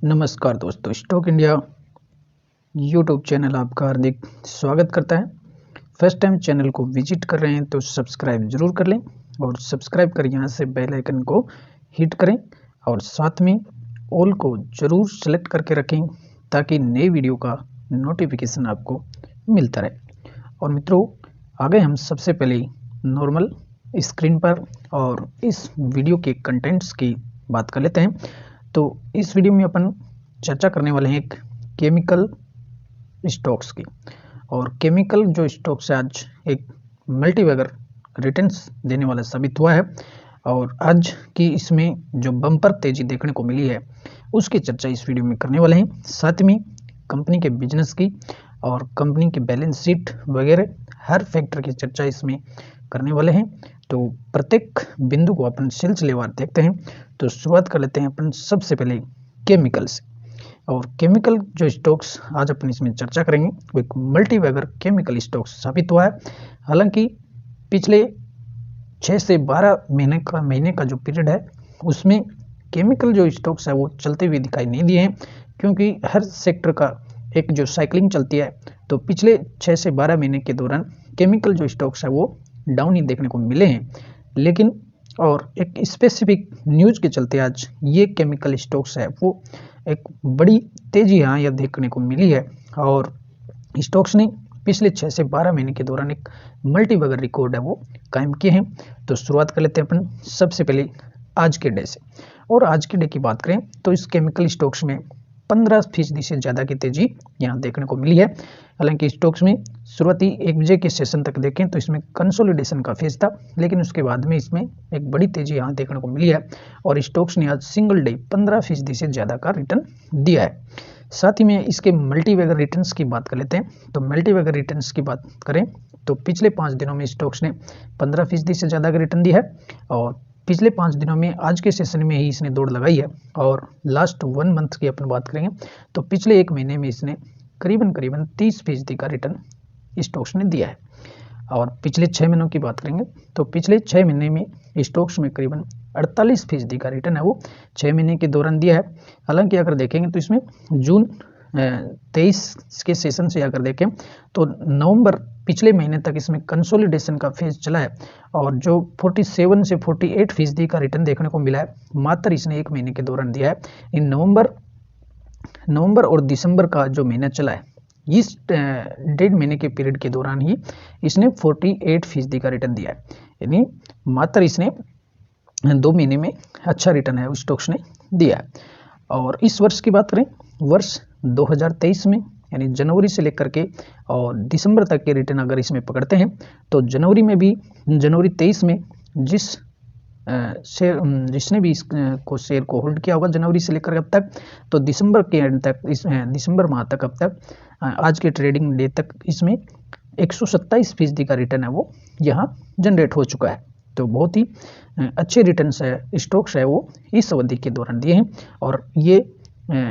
नमस्कार दोस्तों, stock India YouTube channel आपका हार्दिक स्वागत करता है। फर्स्ट टाइम चैनल को विजिट कर रहे हैं तो सब्सक्राइब जरूर कर लें और सब्सक्राइब कर यहाँ से बेल आइकन को हिट करें और साथ में ऑल को ज़रूर सेलेक्ट करके रखें ताकि नई वीडियो का नोटिफिकेशन आपको मिलता रहे। और मित्रों, आगे हम सबसे पहले नॉर्मल स्क्रीन पर और इस वीडियो के कंटेंट्स की बात कर लेते हैं। तो इस वीडियो में अपन चर्चा करने वाले हैं एक केमिकल स्टॉक्स की। और केमिकल जो स्टॉक्स है आज एक मल्टीबैगर रिटर्न्स देने वाला साबित हुआ है और आज की इसमें जो बम्पर तेजी देखने को मिली है उसकी चर्चा इस वीडियो में करने वाले हैं। साथ में कंपनी के बिजनेस की और कंपनी की बैलेंस शीट वगैरह हर फैक्टर की चर्चा इसमें करने वाले हैं। तो प्रत्येक बिंदु को अपन सिलसिलेवार देखते हैं। तो शुरुआत कर लेते हैं अपन सबसे पहले केमिकल से। और केमिकल जो स्टॉक्स आज अपन इसमें चर्चा करेंगे वो एक मल्टीबैगर केमिकल स्टॉक्स साबित हुआ है। हालांकि पिछले 6 से 12 महीने का जो पीरियड है उसमें केमिकल जो स्टॉक्स है वो चलते हुए दिखाई नहीं दिए हैं, क्योंकि हर सेक्टर का एक जो साइकिलिंग चलती है। तो पिछले 6 से 12 महीने के दौरान केमिकल जो स्टॉक्स है वो डाउन ही देखने को मिले हैं। लेकिन और एक स्पेसिफिक न्यूज़ के चलते आज ये केमिकल स्टॉक्स है वो एक बड़ी तेजी यहाँ यह देखने को मिली है और स्टॉक्स ने पिछले 6 से 12 महीने के दौरान एक मल्टीबैगर रिकॉर्ड है वो कायम किए हैं। तो शुरुआत कर लेते हैं अपन सबसे पहले आज के डे से। और आज के डे की बात करें तो इस केमिकल स्टॉक्स में 15% से ज़्यादा की तेजी यहाँ देखने को मिली है। हालांकि स्टॉक्स में शुरुआती 1 बजे के सेशन तक देखें तो इसमें कंसोलिडेशन का फेज था, लेकिन उसके बाद में इसमें एक बड़ी तेजी यहाँ देखने को मिली है और स्टॉक्स ने आज सिंगल डे 15% से ज़्यादा का रिटर्न दिया है। साथ ही में इसके मल्टीबैगर रिटर्न्स की बात कर लेते हैं। तो मल्टीबैगर रिटर्न्स की बात करें तो पिछले 5 दिनों में स्टॉक्स ने 15% से ज़्यादा का रिटर्न दिया है और पिछले 5 दिनों में आज के सेशन में ही इसने दौड़ लगाई है। और लास्ट 1 मंथ की अपन बात करेंगे तो पिछले 1 महीने में इसने करीबन 30% का रिटर्न स्टॉक्स ने दिया है। और पिछले 6 महीनों की बात करेंगे तो पिछले 6 महीने में स्टॉक्स में करीबन 48% का रिटर्न है वो 6 महीने के दौरान दिया है। हालांकि अगर देखेंगे तो इसमें जून 23 के सेशन से अगर देखें तो नवंबर पिछले महीने तक इसमें कंसोलिडेशन का फेज चला है और जो 47 से 48% का रिटर्न देखने को मिला है मात्र इसने 1 महीने के दौरान दिया है। इन नवंबर और दिसंबर का जो महीना चला है इस 1.5 महीने के पीरियड के दौरान ही इसने 48% का रिटर्न दिया है। यानी मात्र इसने 2 महीने में अच्छा रिटर्न है स्टॉक्स ने दिया है। और इस वर्ष की बात करें, वर्ष 2023 में यानी जनवरी से लेकर के और दिसंबर तक के रिटर्न अगर इसमें पकड़ते हैं तो जनवरी 23 में जिसने भी इस शेयर को होल्ड किया होगा जनवरी से लेकर अब तक, तो दिसंबर के एंड तक दिसंबर माह तक अब तक आज के ट्रेडिंग डे तक इसमें 127% का रिटर्न है वो यहाँ जनरेट हो चुका है। तो बहुत ही अच्छे रिटर्न्स है स्टॉक्स है वो इस अवधि के दौरान दिए हैं और ये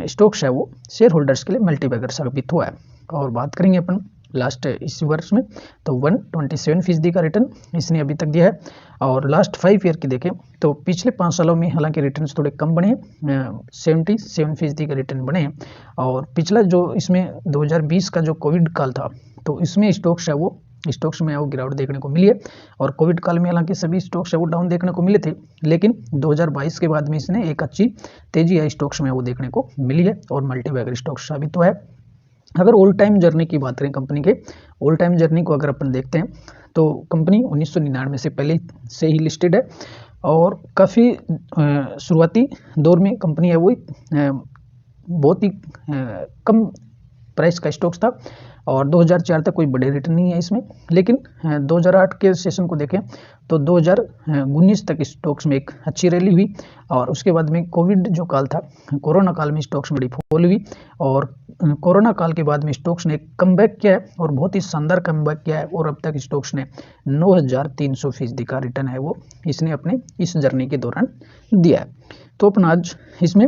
स्टॉक्स है वो शेयर होल्डर्स के लिए मल्टीबैगर साबित हुआ है। और बात करेंगे अपन लास्ट इस वर्ष में तो 127% का रिटर्न इसने अभी तक दिया है। और लास्ट 5 ईयर की देखें तो पिछले 5 सालों में हालांकि रिटर्न्स थोड़े कम बने हैं, 77% का रिटर्न बने हैं। और पिछला जो इसमें 2020 का जो कोविड काल था तो इसमें स्टॉक्स में वो गिरावट देखने को मिली है और कोविड काल में हालांकि सभी स्टॉक्स है वो डाउन देखने को मिले थे, लेकिन 2022 के बाद में इसने एक अच्छी तेजी है स्टॉक्स में वो देखने को मिली है और मल्टीबैगर स्टॉक्स साबित हुआ है। अगर ऑल टाइम जर्नी की बात करें कंपनी के ऑल टाइम जर्नी को अगर अपन देखते हैं तो कंपनी 1999 से पहले से ही लिस्टेड है और काफ़ी शुरुआती दौर में कंपनी है वो बहुत ही कम प्राइस का स्टॉक्स था और 2004 तक कोई बड़े रिटर्न नहीं है इसमें। लेकिन 2008 के सेशन को देखें तो 2019 तक स्टॉक्स में एक अच्छी रैली हुई और उसके बाद में कोविड जो काल था, कोरोना काल में स्टॉक्स में बड़ी फॉल हुई और कोरोना काल के बाद में स्टॉक्स ने कमबैक किया है और बहुत ही शानदार कमबैक किया है और अब तक स्टॉक्स ने 9300% का रिटर्न है वो इसने अपने इस जर्नी के दौरान दिया है। तो अपन आज इसमें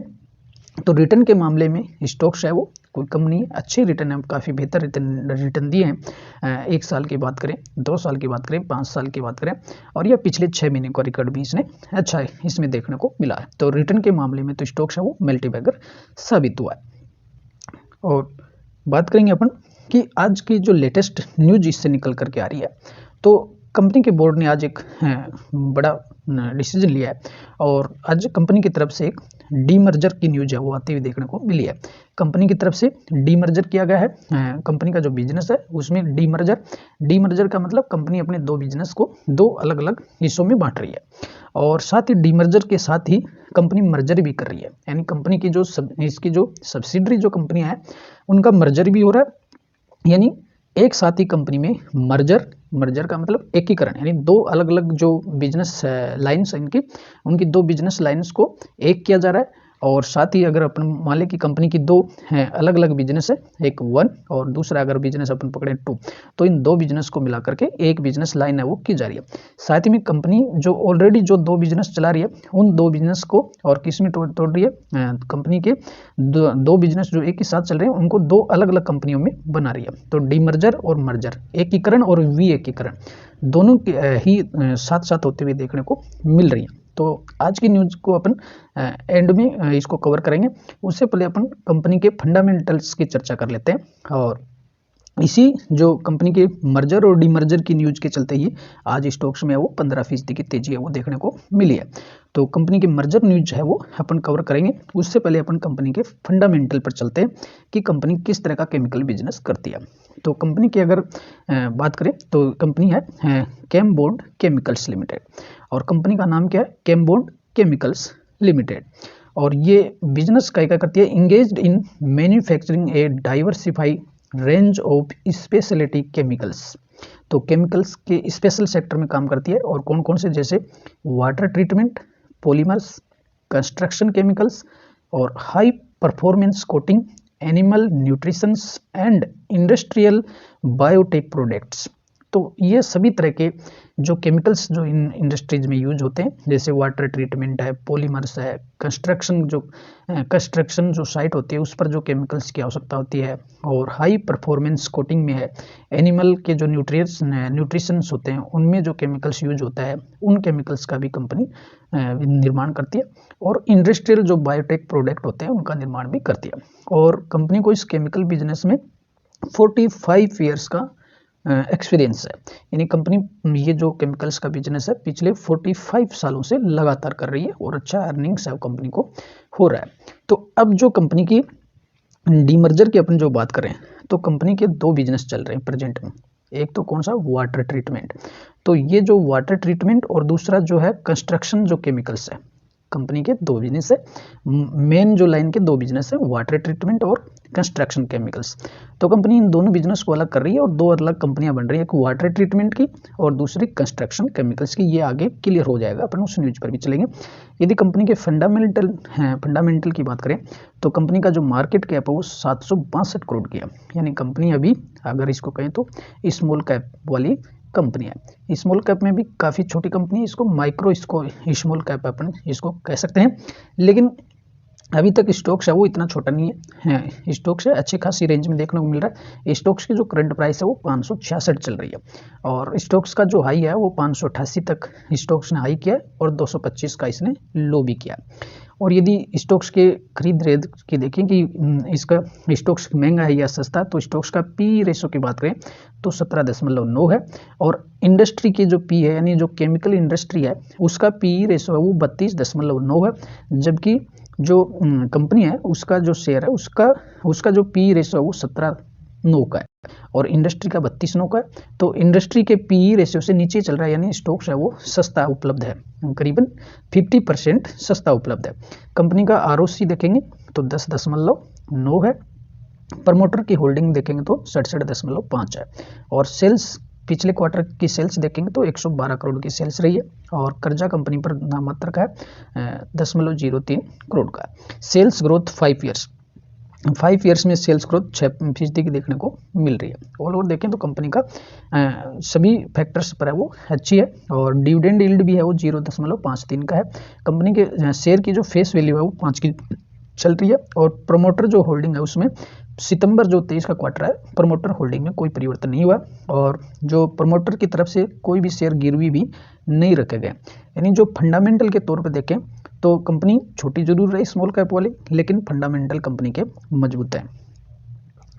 तो रिटर्न के मामले में स्टॉक्स है वो कोई कम नहीं है, अच्छे रिटर्न है, काफ़ी बेहतर रिटर्न दिए हैं। 1 साल की बात करें, 2 साल की बात करें, 5 साल की बात करें, और यह पिछले 6 महीने का रिकॉर्ड भी इसने अच्छा है इसमें देखने को मिला है। तो रिटर्न के मामले में तो स्टॉक्स है वो मल्टीबैगर साबित हुआ है। और बात करेंगे अपन कि आज की जो लेटेस्ट न्यूज इससे निकल करके आ रही है, तो कंपनी के बोर्ड ने आज एक बड़ा डिसीजन लिया है, और आज कंपनी की तरफ से एक डीमर्जर की न्यूज है वो आती हुई देखने को मिली है। कंपनी की तरफ से डीमर्जर किया गया है, कंपनी का जो बिजनेस है उसमें डीमर्जर का मतलब कंपनी अपने 2 बिजनेस को 2 अलग अलग हिस्सों में बांट रही है, और साथ ही डीमर्जर के साथ ही कंपनी मर्जर भी कर रही है, यानी कंपनी की जो इसकी जो सब्सिडरी जो कंपनियां हैं उनका मर्जर भी हो रहा है, यानी एक साथ ही कंपनी में मर्जर का मतलब एकीकरण, यानी 2 अलग अलग जो बिजनेस लाइन्स हैं उनकी 2 बिजनेस लाइन्स को एक किया जा रहा है। और साथ ही अगर अपन मान लें कि कंपनी की 2 अलग अलग बिजनेस है, एक 1 और दूसरा अगर बिजनेस अपन पकड़े 2, तो इन 2 बिजनेस को मिला करके एक बिजनेस लाइन है वो की जा रही है। साथ ही में कंपनी जो ऑलरेडी जो 2 बिजनेस चला रही है उन 2 बिजनेस को और किस में तोड़ रही है, कंपनी के 2 बिजनेस जो एक ही साथ चल रहे हैं उनको 2 अलग अलग कंपनियों में बना रही है। तो डीमर्जर और मर्जर, एकीकरण और विएकीकरण दोनों ही साथ साथ होते हुए देखने को मिल रही है। तो आज की न्यूज़ को अपन एंड में इसको कवर करेंगे, उससे पहले अपन कंपनी के फंडामेंटल्स की चर्चा कर लेते हैं। और इसी जो कंपनी के मर्जर और डीमर्जर की न्यूज़ के चलते ही आज स्टॉक्स में वो 15% की तेजी है वो देखने को मिली है। तो कंपनी की मर्जर न्यूज है वो अपन कवर करेंगे, उससे पहले अपन कंपनी के फंडामेंटल पर चलते हैं कि कंपनी किस तरह का केमिकल बिजनेस करती है। तो कंपनी की अगर बात करें तो कंपनी है केमबॉन्ड केमिकल्स लिमिटेड, और कंपनी का नाम क्या है, केमबॉन्ड केमिकल्स लिमिटेड। और ये बिजनेस क्या करती है, engaged in manufacturing a diversify range of speciality chemicals. तो केमिकल्स के स्पेशल सेक्टर में काम करती है, और कौन कौन से, जैसे water treatment, polymers, construction chemicals और high performance coating, animal nutritions and industrial biotech products. तो ये सभी तरह के जो केमिकल्स जो इन इंडस्ट्रीज में यूज होते हैं, जैसे वाटर ट्रीटमेंट है, पॉलीमर्स है, कंस्ट्रक्शन जो साइट होती है उस पर जो केमिकल्स की आवश्यकता होती है, और हाई परफॉर्मेंस कोटिंग में है, एनिमल के जो न्यूट्रिशंस होते हैं उनमें जो केमिकल्स यूज होता है उन केमिकल्स का भी कंपनी निर्माण करती है, और इंडस्ट्रियल जो बायोटेक प्रोडक्ट होते हैं उनका निर्माण भी करती है। और कंपनी को इस केमिकल बिजनेस में 45 ईयर्स का एक्सपीरियंस है, यानी कंपनी ये जो केमिकल्स का बिजनेस है पिछले 45 सालों से लगातार कर रही है, और अच्छा अर्निंग्स है कंपनी को हो रहा है। तो अब जो कंपनी की डीमर्जर की अपन जो बात करें, तो कंपनी के 2 बिजनेस चल रहे हैं प्रेजेंट में, एक तो कौन सा, वाटर ट्रीटमेंट। तो ये जो वाटर ट्रीटमेंट और दूसरा जो है कंस्ट्रक्शन जो केमिकल्स है, कंपनी के 2 बिजनेस है, मेन जो लाइन के 2 बिजनेस है, वाटर ट्रीटमेंट और कंस्ट्रक्शन केमिकल्स। तो कंपनी इन दोनों बिजनेस को अलग कर रही है और 2 अलग कंपनियां बन रही है, एक वाटर ट्रीटमेंट की और दूसरी कंस्ट्रक्शन केमिकल्स की। ये आगे क्लियर हो जाएगा, अपन उस न्यूज पर भी चलेंगे। यदि कंपनी के फंडामेंटल की बात करें तो कंपनी का जो मार्केट कैप है वो 762 करोड़ की है, यानी कंपनी अभी अगर इसको कहें तो स्मॉल कैप वाली कंपनी है। स्मॉल कैप में भी काफ़ी छोटी कंपनी है, इसको माइक्रो स्मॉल कैप अपन इसको कह सकते हैं, लेकिन अभी तक स्टॉक्स है वो इतना छोटा नहीं है, स्टॉक्स है अच्छी खासी रेंज में देखने को मिल रहा है। स्टॉक्स की जो करंट प्राइस है वो 566 चल रही है, और स्टॉक्स का जो हाई है वो 588 तक स्टॉक्स ने हाई किया है, और 225 का इसने लो भी किया। और यदि स्टॉक्स के खरीद रेट की देखें कि इसका स्टॉक्स महंगा है या सस्ता, तो स्टॉक्स का पी रेशो की बात करें तो 17.9 है, और इंडस्ट्री की जो पी है, यानी जो केमिकल इंडस्ट्री है उसका पी रेशो है वो 32.9 है, जबकि जो कंपनी है उसका जो शेयर है उसका जो पी रेशो है वो 17.9 का है, और इंडस्ट्री का 32.9 का है। तो इंडस्ट्री के पी रेशियो से नीचे चल रहा है, यानी स्टॉक्स है वो सस्ता उपलब्ध है, करीबन 50% सस्ता उपलब्ध है। कंपनी का आरओसी देखेंगे तो 10.9 है, प्रमोटर की होल्डिंग देखेंगे तो 67.5 है, और सेल्स पिछले क्वार्टर की सेल्स देखेंगे तो 112 करोड़ की सेल्स रही है, और कर्जा कंपनी पर नाममात्र का है 0.03 करोड़ का। सेल्स ग्रोथ 5 ईयर्स में सेल्स ग्रोथ 6% की देखने को मिल रही है। ऑल ओवर देखें तो कंपनी का सभी फैक्टर्स पर है वो अच्छी है, और डिविडेंड यील्ड भी है वो 0.53 का है। कंपनी के शेयर की जो फेस वैल्यू है वो चल रही है। और प्रमोटर जो होल्डिंग है उसमें सितंबर जो 23 का क्वार्टर है, प्रमोटर होल्डिंग में कोई परिवर्तन नहीं हुआ और जो प्रमोटर की तरफ से कोई भी शेयर गिरवी भी नहीं रखे गए। यानी जो फंडामेंटल के तौर पर देखें तो कंपनी छोटी जरूर है स्मॉल कैप वाली, लेकिन फंडामेंटल कंपनी के मजबूत है।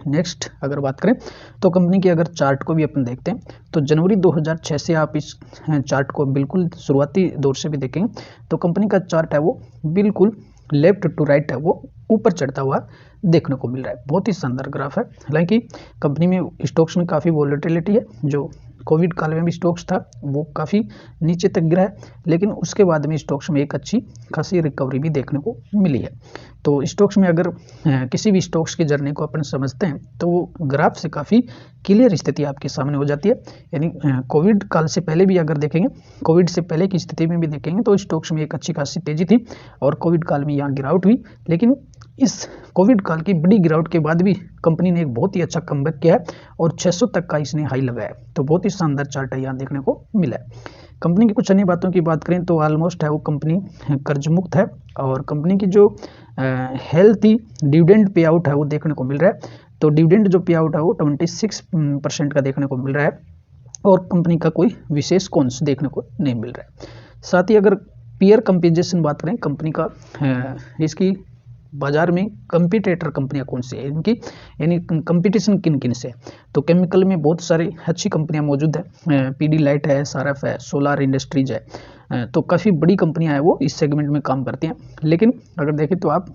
नेक्स्ट अगर बात करें तो कंपनी के अगर चार्ट को भी अपन देखते हैं तो जनवरी 2006 से आप इस चार्ट को बिल्कुल शुरुआती दौर से भी देखेंगे तो कंपनी का चार्ट है वो बिल्कुल लेफ्ट टू राइट है वो ऊपर चढ़ता हुआ देखने को मिल रहा है। बहुत ही शानदार ग्राफ है। हालांकि कंपनी में स्टॉक्स में काफ़ी वॉलेटिलिटी है, जो कोविड काल में भी स्टॉक्स था वो काफ़ी नीचे तक गिरा है, लेकिन उसके बाद में स्टॉक्स में एक अच्छी खासी रिकवरी भी देखने को मिली है। तो स्टॉक्स में अगर किसी भी स्टॉक्स के जर्नी को अपन समझते हैं तो वो ग्राफ से काफ़ी क्लियर स्थिति आपके सामने हो जाती है। यानी कोविड काल से पहले भी अगर देखेंगे, कोविड से पहले की स्थिति में भी देखेंगे तो स्टॉक्स में एक अच्छी खासी तेजी थी और कोविड काल में यहाँ गिरावट हुई, लेकिन इस कोविड काल की बड़ी गिरावट के बाद भी कंपनी ने एक बहुत ही अच्छा कमबैक किया है और 600 तक का इसने हाई लगाया है। तो बहुत ही शानदार चार्ट है यहाँ देखने को मिला है। कंपनी की कुछ अन्य बातों की बात करें तो ऑलमोस्ट है वो कंपनी कर्ज मुक्त है और कंपनी की जो हेल्थी डिविडेंड पे आउट है वो देखने को मिल रहा है। तो डिविडेंड जो पे आउट है वो 26% का देखने को मिल रहा है और कंपनी का कोई विशेष कॉन्स देखने को नहीं मिल रहा है। साथ ही अगर पीयर कंपेरिजन बात करें कंपनी का, इसकी बाजार में कंपटीटर कंपनियां कौन सी है इनकी, यानी कंपटीशन किन किन से, तो केमिकल में बहुत सारी अच्छी कंपनियां मौजूद है, पीडीलाइट है, SRF है, सोलार इंडस्ट्रीज है, तो काफ़ी बड़ी कंपनियां हैं वो इस सेगमेंट में काम करती हैं। लेकिन अगर देखें तो आप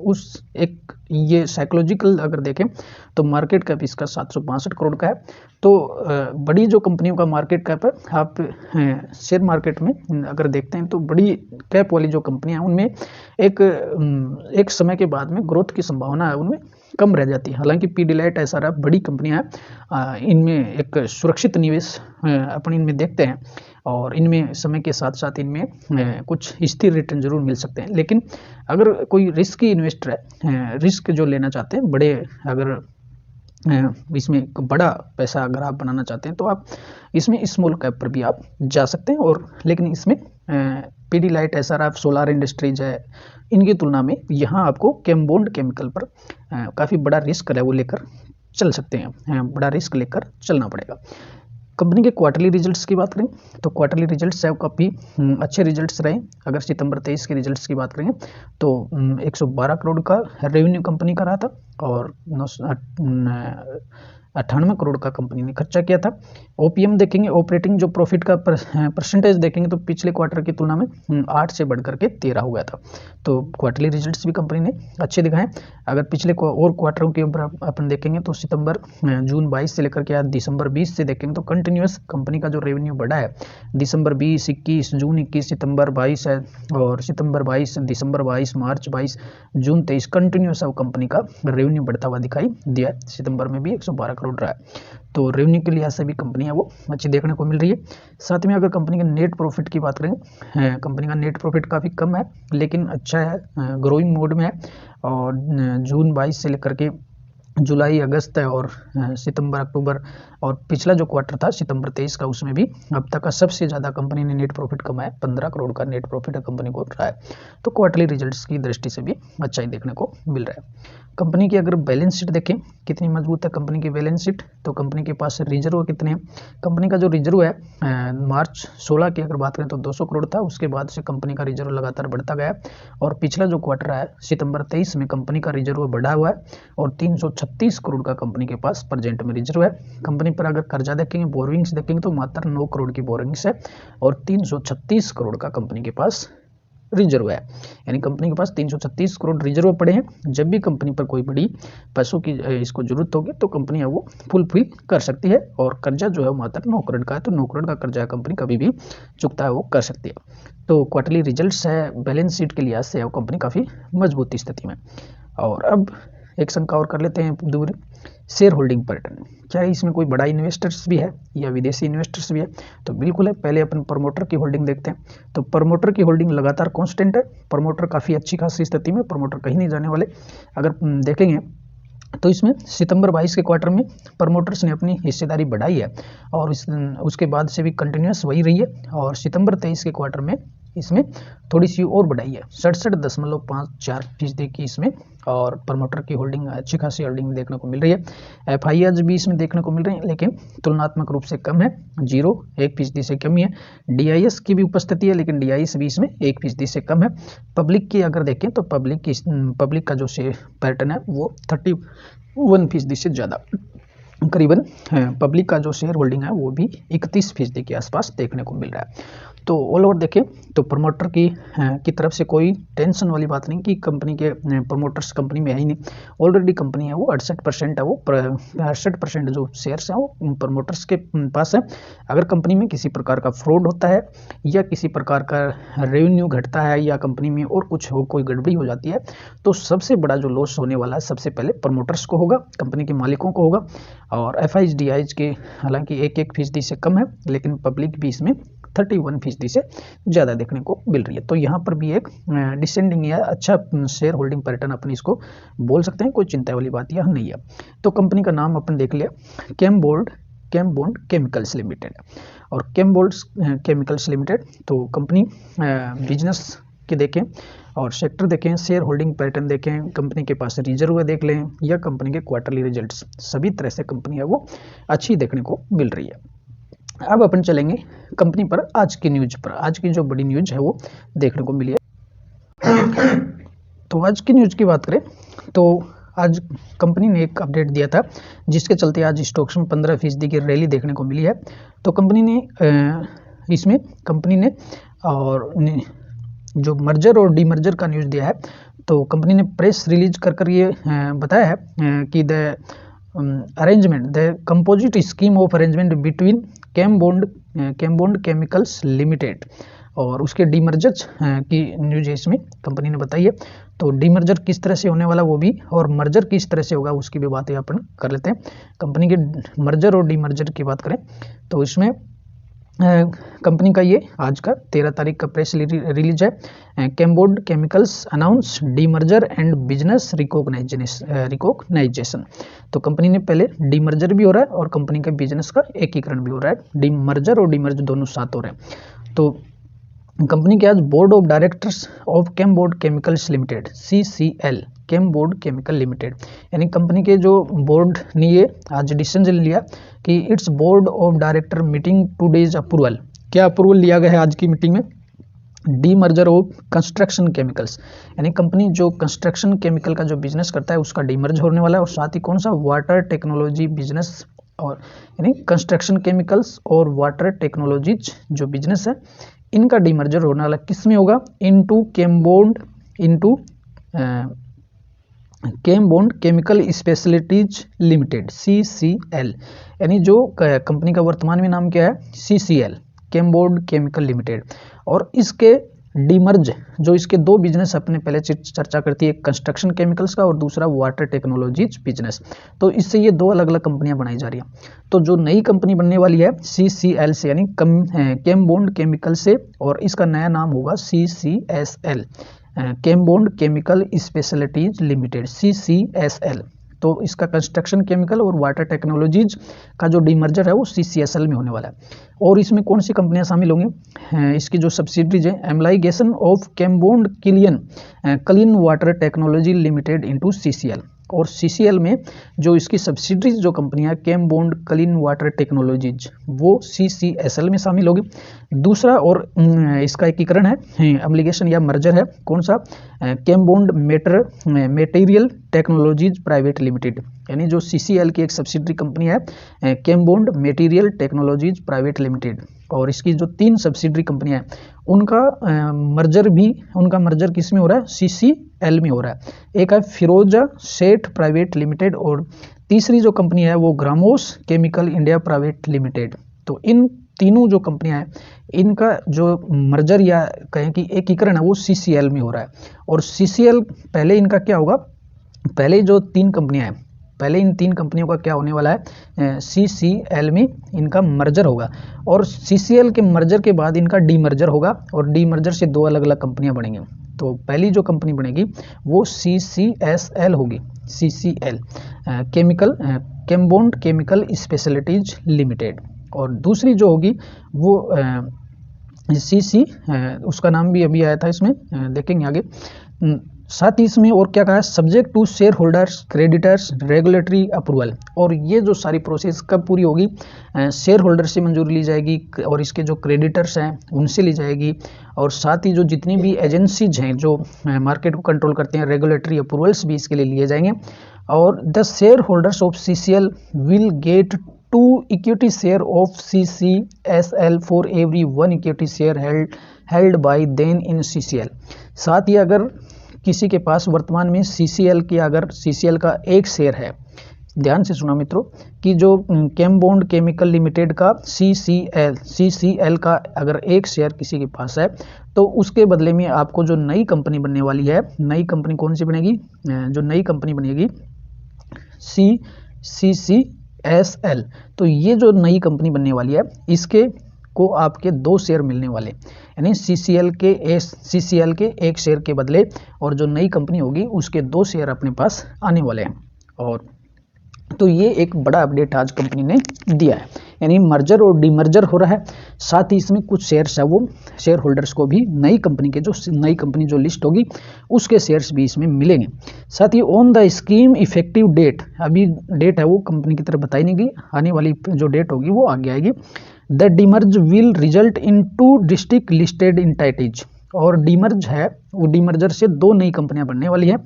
उस एक ये साइकोलॉजिकल अगर देखें तो मार्केट कैप इसका 762 करोड़ का है। तो बड़ी जो कंपनियों का मार्केट कैप है, आप शेयर मार्केट में अगर देखते हैं तो बड़ी कैप वाली जो कंपनियां हैं उनमें एक समय के बाद में ग्रोथ की संभावना है उनमें कम रह जाती है। हालांकि पीडीलाइट SRF बड़ी कंपनियां हैं, इनमें एक सुरक्षित निवेश अपन इनमें देखते हैं और इनमें समय के साथ साथ इनमें कुछ स्थिर रिटर्न जरूर मिल सकते हैं। लेकिन अगर कोई रिस्की इन्वेस्टर है, रिस्क जो लेना चाहते हैं, बड़े अगर इसमें बड़ा पैसा अगर आप बनाना चाहते हैं तो आप इसमें स्मॉल कैप पर भी आप जा सकते हैं। और लेकिन इसमें पीडीलाइट SRF सोलार इंडस्ट्रीज है, इनकी तुलना में यहाँ आपको केम्बोंड केमिकल पर काफ़ी बड़ा रिस्क है वो लेकर चल सकते हैं, बड़ा रिस्क लेकर चलना पड़ेगा। कंपनी के क्वार्टरली रिजल्ट्स की बात करें तो क्वार्टरली रिजल्ट्स है काफ़ी अच्छे रिजल्ट्स रहे। अगर सितंबर 23 के रिजल्ट्स की बात करें तो 112 करोड़ का रेवेन्यू कंपनी का रहा था और 98 करोड़ का कंपनी ने खर्चा किया था। OPM देखेंगे, ऑपरेटिंग जो प्रॉफिट का परसेंटेज देखेंगे तो पिछले क्वार्टर की तुलना में 8 से बढ़कर के 13 हो गया था। तो क्वार्टरली रिजल्ट्स भी कंपनी ने अच्छे दिखाए। अगर पिछले और क्वार्टरों के ऊपर अपन देखेंगे तो सितंबर जून 22 से लेकर के आज दिसंबर 20 से देखेंगे तो कंटिन्यूस कंपनी का जो रेवेन्यू बढ़ा है, दिसंबर 20, 21, जून 21, सितंबर 22 है और सितंबर 22, दिसंबर 22, मार्च 22, जून 23 कंटिन्यूस है वो कंपनी का रेवेन्यू बढ़ता हुआ दिखाई दिया है। सितंबर में भी 112 करोड़ रहा है। तो रेवेन्यू के लिहाज से भी कंपनी है वो अच्छी देखने को मिल रही है। साथ में अगर कंपनी के नेट प्रॉफिट की बात करें, कंपनी का नेट प्रॉफिट काफ़ी कम है लेकिन अच्छा है, ग्रोइंग मोड में है और जून 22 से लेकर के जुलाई, अगस्त है और सितंबर, अक्टूबर और पिछला जो क्वार्टर था सितंबर 23 का, उसमें भी अब तक का सबसे ज़्यादा कंपनी ने नेट प्रॉफिट कमाया, 15 करोड़ का नेट प्रॉफिट कंपनी को रहा है। तो क्वार्टरली रिजल्ट्स की दृष्टि से भी अच्छा ही देखने को मिल रहा है। कंपनी की अगर बैलेंस शीट देखें कितनी मजबूत है कंपनी की बैलेंस शीट, तो कंपनी के पास रिजर्व कितने हैं। कंपनी का जो रिजर्व है मार्च 16 की अगर बात करें तो 200 करोड़ था, उसके बाद से कंपनी का रिजर्व लगातार बढ़ता गया और पिछला जो क्वार्टर है सितंबर 23 में कंपनी का रिजर्व बढ़ा हुआ है और 336 करोड़ का कंपनी के पास प्रेजेंट में रिजर्व है। कंपनी पर अगर कर्जा देखेंगे, बोरोइंग्स देखेंगे तो मात्र 9 करोड़ की बोरोइंग्स है और 336 करोड़ का कंपनी के पास रिजर्व है। यानी कंपनी के पास 336 करोड़ रिजर्व पड़े हैं। जब भी कंपनी पर कोई बड़ी पैसों की इसको जरूरत होगी तो कंपनी है वो फुलफिल कर सकती है और कर्जा जो है वो मात्र 9 करोड़ का है, तो 9 करोड़ का कर्जा कंपनी कभी भी चुकता है वो कर सकती है। तो क्वार्टरली रिजल्ट्स है, बैलेंस शीट के लिहाज से वो कंपनी काफ़ी मजबूत स्थिति में। और अब एक शंका और कर लेते हैं दूसरी, शेयर होल्डिंग पैटर्न, क्या इसमें कोई बड़ा इन्वेस्टर्स भी है या विदेशी इन्वेस्टर्स भी है, तो बिल्कुल है। पहले अपन प्रमोटर की होल्डिंग देखते हैं। तो प्रमोटर की होल्डिंग लगातार कांस्टेंट है, प्रमोटर काफ़ी अच्छी खासी स्थिति में, प्रमोटर कहीं नहीं जाने वाले। अगर देखेंगे तो इसमें सितंबर 22 के क्वार्टर में प्रमोटर्स ने अपनी हिस्सेदारी बढ़ाई है और उसके बाद से भी कंटिन्यूस वही रही है और सितंबर 23 के क्वार्टर में इसमें थोड़ी सी और बढ़ाई है, 67.54% की इसमें, और प्रमोटर की होल्डिंग अच्छी खासी होल्डिंग देखने को मिल रही है। एफआईआर भी इसमें देखने को मिल रहे हैं, लेकिन तुलनात्मक रूप से कम है, 0.1% से कम ही है। डीआईएस की भी उपस्थिति है, लेकिन डीआईएस भी इसमें 1% से कम है। पब्लिक की अगर देखें तो पब्लिक का जो शेयर पैटर्न है वो 31% से ज़्यादा, करीबन पब्लिक का जो शेयर होल्डिंग है वो भी 31% के आसपास देखने को मिल रहा है। तो ऑल ओवर देखें तो प्रमोटर की तरफ से कोई टेंशन वाली बात नहीं कि कंपनी के प्रमोटर्स कंपनी में है ही नहीं। ऑलरेडी कंपनी है वो 68% है, वो 68% जो शेयर्स हैं वो प्रमोटर्स के पास है। अगर कंपनी में किसी प्रकार का फ्रॉड होता है या किसी प्रकार का रेवेन्यू घटता है या कंपनी में और कुछ कोई गड़बड़ी हो जाती है, तो सबसे बड़ा जो लॉस होने वाला है सबसे पहले प्रमोटर्स को होगा, कंपनी के मालिकों को होगा। और एफआईज डीआईज के हालांकि 1% से कम है, लेकिन पब्लिक भी इसमें 31% से ज़्यादा देखने को मिल रही है। तो यहाँ पर भी एक डिसेंडिंग या अच्छा शेयर होल्डिंग पैटर्न अपन इसको बोल सकते हैं, कोई चिंता वाली बात यह नहीं है। तो कंपनी का नाम अपन देख लिया, केमबॉन्ड केमिकल्स लिमिटेड। और केमबॉन्ड केमिकल्स लिमिटेड, तो कंपनी बिजनेस के देखें और सेक्टर देखें, शेयर होल्डिंग पैटर्न देखें, कंपनी के पास रिजर्व देख लें या कंपनी के क्वार्टरली रिजल्ट्स, सभी तरह से कंपनी है वो अच्छी देखने को मिल रही है। अब अपन चलेंगे कंपनी पर आज की न्यूज पर। आज की जो बड़ी न्यूज है वो देखने को मिली है। तो आज की न्यूज की बात करें तो आज कंपनी ने एक अपडेट दिया था, जिसके चलते आज स्टॉक्स में 15% की रैली देखने को मिली है। तो कंपनी ने और जो मर्जर और डीमर्जर का न्यूज़ दिया है, तो कंपनी ने प्रेस रिलीज कर ये बताया है कि the composite scheme of arrangement between Chembond chemicals limited और उसके डीमर्जर की न्यूज इसमें कंपनी ने बताई है। तो डीमर्जर किस तरह से होने वाला वो भी, और मर्जर किस तरह से होगा उसकी भी बातें अपन कर लेते हैं। कंपनी के मर्जर और डीमर्जर की बात करें तो इसमें कंपनी का ये आज का 13 तारीख का प्रेस रिलीज है। Chembond chemicals announce demerger and business reorganisation. तो कंपनी ने पहले डीमर्जर भी हो रहा है और कंपनी के बिजनेस का एकीकरण भी हो रहा है। डीमर्जर और डीमर्जर दोनों साथ हो रहे हैं। तो कंपनी के आज board of directors of Chembond chemicals limited CCL Chembond chemical limited, यानी कंपनी के जो बोर्ड ने ये आज डिसीजन लिया कि its board of director meeting today's approval. क्या अप्रूवल लिया गया है आज की मीटिंग में? डीमर्जर ऑफ कंस्ट्रक्शन केमिकल्स, यानी कंपनी जो कंस्ट्रक्शन केमिकल का जो बिजनेस करता है उसका डीमर्ज होने वाला है। और साथ ही कौन सा, वाटर टेक्नोलॉजी बिजनेस, और यानी कंस्ट्रक्शन केमिकल्स और वाटर टेक्नोलॉजीज जो बिजनेस है इनका डीमर्जर होने वाला किस में होगा? केमबॉन्ड केमिकल स्पेशलिटीज लिमिटेड CCL, यानी जो कंपनी का वर्तमान में नाम क्या है? CCL Chembond chemical limited. और इसके डीमर्ज जो इसके दो बिजनेस अपने पहले चर्चा करती है, एक कंस्ट्रक्शन केमिकल्स का और दूसरा वाटर टेक्नोलॉजीज बिजनेस। तो इससे ये दो अलग अलग कंपनियां बनाई जा रही हैं। तो जो नई कंपनी बनने वाली है CCL से, यानी केमबॉन्ड केमिकल से, और इसका नया नाम होगा CCSL Chembond chemical specialities limited CCSL। तो इसका कंस्ट्रक्शन केमिकल और वाटर टेक्नोलॉजीज का जो डीमर्जर है वो CCSL में होने वाला है। और इसमें कौन सी कंपनियां शामिल होंगी? इसकी जो सब्सिडरीज है, amalgamation of Chembond clean water technology limited into CCL। और CCL में जो इसकी सब्सिडरीज जो कंपनियां केमबॉन्ड क्लीन वाटर टेक्नोलॉजीज वो CCSL में शामिल होगी। दूसरा और इसका एकीकरण है, एम्लिगेशन या मर्जर है, कौन सा? केमबॉन्ड मेटेरियल टेक्नोलॉजीज प्राइवेट लिमिटेड, यानी जो CCL की एक सब्सिडरी कंपनी है केमबॉन्ड मेटेरियल टेक्नोलॉजीज प्राइवेट लिमिटेड, और इसकी जो 3 सब्सिडरी कंपनियां हैं उनका मर्जर किस में हो रहा है? CCL में हो रहा है। एक है फिरोजा सेठ प्राइवेट लिमिटेड, और तीसरी जो कंपनी है वो ग्रामोस केमिकल इंडिया प्राइवेट लिमिटेड। तो इन तीनों जो कंपनियां हैं इनका जो मर्जर या कहें कि एकीकरण है वो CCL में हो रहा है। और CCL पहले इनका क्या होगा? पहले जो 3 कंपनियां हैं, पहले इन 3 कंपनियों का क्या होने वाला है? CCL में इनका मर्जर होगा, और CCL के मर्जर के बाद इनका डीमर्जर होगा, और डीमर्जर से 2 अलग अलग कंपनियां बनेंगी। तो पहली जो कंपनी बनेगी वो CCSL होगी, CCL Chembond chemical specialities limited. और दूसरी जो होगी वो CC उसका नाम भी अभी आया था इसमें, देखेंगे आगे। साथ ही इसमें और क्या कहा है, subject to shareholders, creditors, regulatory approval. और ये जो सारी प्रोसेस कब पूरी होगी, शेयर होल्डर से मंजूरी ली जाएगी और इसके जो क्रेडिटर्स हैं उनसे ली जाएगी, और साथ ही जो जितनी भी एजेंसीज हैं जो मार्केट को कंट्रोल करते हैं, रेगुलेटरी अप्रूवल्स भी इसके लिए लिए जाएंगे। और the shareholders of CCL will get 2 equity share of CCSL for every 1 equity share held by them in CCL। साथ ही अगर किसी के पास वर्तमान में CCL का एक शेयर है, ध्यान से सुना मित्रों, कि जो केमबॉन्ड केमिकल लिमिटेड का CCL का अगर एक शेयर किसी के पास है, तो उसके बदले में आपको जो नई कंपनी बनने वाली है, नई कंपनी कौन सी बनेगी, जो नई कंपनी बनेगी CCSL, तो ये जो नई कंपनी बनने वाली है इसके को आपके 2 शेयर मिलने वाले, यानी CCL के एक शेयर के बदले और जो नई कंपनी होगी उसके 2 शेयर अपने पास आने वाले हैं। और तो ये एक बड़ा अपडेट आज कंपनी ने दिया है, यानी मर्जर और डीमर्जर हो रहा है। साथ ही इसमें कुछ शेयर्स है वो शेयर होल्डर्स को भी नई कंपनी जो लिस्ट होगी उसके शेयर्स भी इसमें मिलेंगे। साथ ही on the scheme effective date, अभी डेट है वो कंपनी की तरफ बताई नहीं गई, आने वाली जो डेट होगी वो आगे आएगी। The demerge will result in 2 district listed entities, और डीमर्ज है वो डीमर्जर से 2 नई कंपनियां बनने वाली है,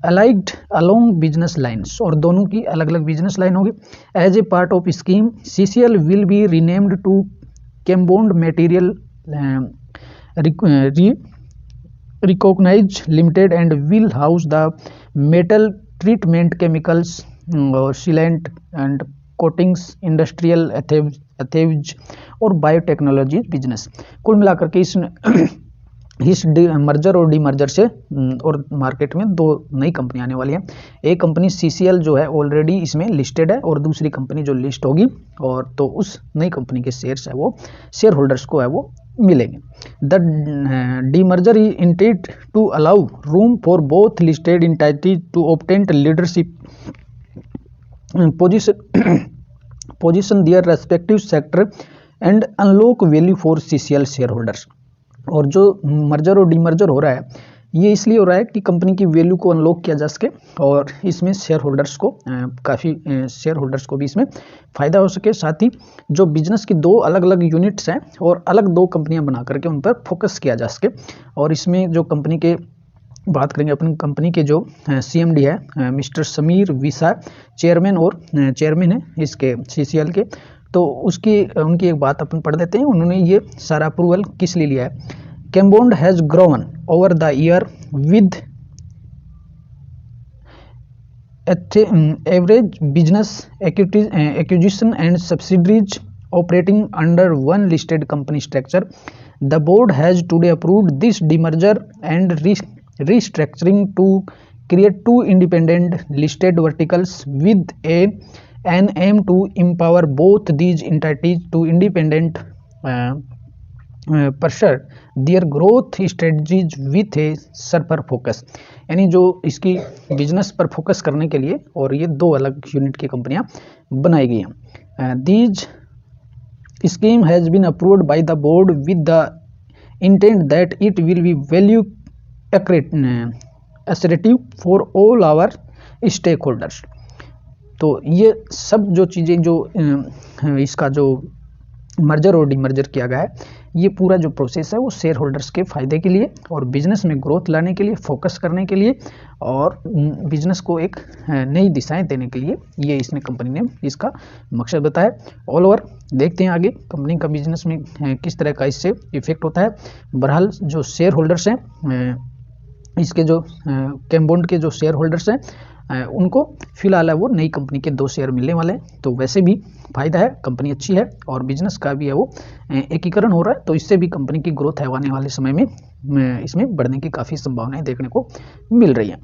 अलाइग्ड अलोंग बिजनेस लाइन्स, और दोनों की अलग अलग बिजनेस लाइन होगी। As a part of scheme CCL will be renamed to Chembond material recognise limited and will house the metal treatment, chemicals और sealant and coatings, industrial adhesives और biotechnology business. कुल मिलाकर के इस मर्जर और demerger से और मार्केट में 2 नई कंपनी आने वाली हैं। एक कंपनी CCL जो है ऑलरेडी इसमें लिस्टेड है, और दूसरी कंपनी जो लिस्ट होगी, और तो उस नई कंपनी के शेयर्स है वो शेयर होल्डर्स को है वो मिलेंगे। The demerger is intend to allow room for both listed entities to obtain leadership position their respective sector and unlock value for CCL shareholders. और जो मर्जर और डीमर्जर हो रहा है ये इसलिए हो रहा है कि कंपनी की वैल्यू को अनलॉक किया जा सके, और इसमें शेयर होल्डर्स को काफ़ी शेयर होल्डर्स को भी इसमें फ़ायदा हो सके। साथ ही जो बिजनेस की 2 अलग अलग यूनिट्स हैं और अलग 2 कंपनियां बना करके उन पर फोकस किया जा सके। और इसमें जो कंपनी के बात करेंगे, अपनी कंपनी के जो CMD है मिस्टर समीर विसा, चेयरमैन है इसके CCL के, तो उनकी एक बात अपन पढ़ देते हैं। उन्होंने ये सारा अप्रूवल किस लिए लिया है। Chembond has grown over the year with average business acquisition and subsidiaries operating under 1 listed company structure. The board has today approved this demerger and restructuring to create 2 independent listed verticals with an aim to empower both these entities to independent pursue their growth strategies with a sharper focus। यानी जो इसकी business पर focus करने के लिए और ये 2 अलग यूनिट की कंपनियां बनाई गई हैं। These scheme has been approved by the board with the intent that it will be value accretive for all our stakeholders। तो ये सब जो चीज़ें जो इसका जो मर्जर और डीमर्जर किया गया है, ये पूरा जो प्रोसेस है वो शेयर होल्डर्स के फ़ायदे के लिए और बिजनेस में ग्रोथ लाने के लिए, फोकस करने के लिए और बिजनेस को एक नई दिशाएं देने के लिए ये इसने कंपनी ने इसका मकसद बताया। ऑल ओवर देखते हैं आगे कंपनी का बिजनेस में किस तरह का इससे इफेक्ट होता है। बहरहाल जो शेयर होल्डर्स हैं, इसके जो केमबॉन्ड के जो शेयर होल्डर्स हैं उनको फिलहाल है वो नई कंपनी के 2 शेयर मिलने वाले हैं। तो वैसे भी फ़ायदा है, कंपनी अच्छी है और बिजनेस का भी है वो एकीकरण हो रहा है, तो इससे भी कंपनी की ग्रोथ है आने वाले समय में इसमें बढ़ने की काफ़ी संभावनाएं देखने को मिल रही हैं।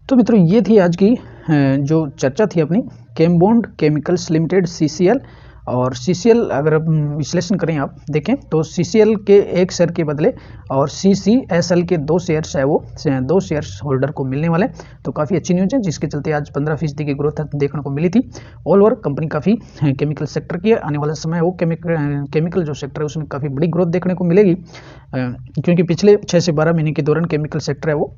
तो मित्रों ये थी आज की जो चर्चा थी अपनी केमबॉन्ड केमिकल्स लिमिटेड CCL और CCL अगर विश्लेषण करें आप देखें तो CCL के 1 शेयर के बदले और CCSL के 2 शेयर्स है वो 2 शेयर्स होल्डर को मिलने वाले, तो काफ़ी अच्छी न्यूज़ है, जिसके चलते आज 15% की ग्रोथ देखने को मिली थी। ऑल ओवर कंपनी काफ़ी केमिकल सेक्टर की है, आने वाला समय वो केमिकल जो सेक्टर है उसमें काफ़ी बड़ी ग्रोथ देखने को मिलेगी, क्योंकि पिछले 6 से 12 महीने के दौरान केमिकल सेक्टर है वो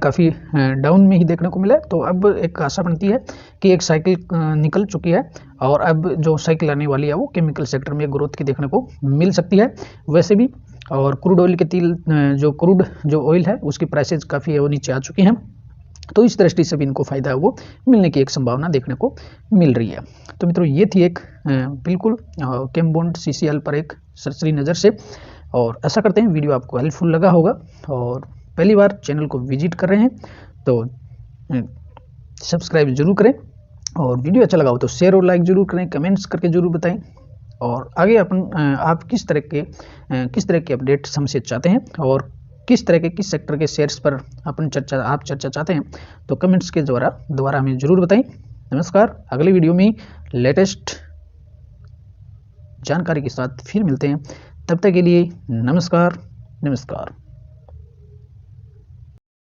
काफ़ी डाउन में ही देखने को मिला है। तो अब एक आशा बनती है कि एक साइकिल निकल चुकी है और अब जो साइकिल आने वाली है वो केमिकल सेक्टर में ग्रोथ की देखने को मिल सकती है। वैसे भी और क्रूड ऑयल के तेल जो ऑयल है उसकी प्राइसेज काफ़ी है वो नीचे आ चुकी हैं, तो इस दृष्टि से भी इनको फ़ायदा है वो मिलने की एक संभावना देखने को मिल रही है। तो मित्रों ये थी एक बिल्कुल केम बॉन्ड CCL पर एक सरसरी नज़र से, और ऐसा करते हैं वीडियो आपको हेल्पफुल लगा होगा, और पहली बार चैनल को विजिट कर रहे हैं तो सब्सक्राइब जरूर करें, और वीडियो अच्छा लगा हो तो शेयर और लाइक जरूर करें, कमेंट्स करके जरूर बताएं, और आगे आप किस तरह के अपडेट्स हमसे चाहते हैं और किस सेक्टर के शेयर्स पर आप चर्चा चाहते हैं, तो कमेंट्स के द्वारा हमें जरूर बताएं। नमस्कार, अगले वीडियो में लेटेस्ट जानकारी के साथ फिर मिलते हैं, तब तक के लिए नमस्कार।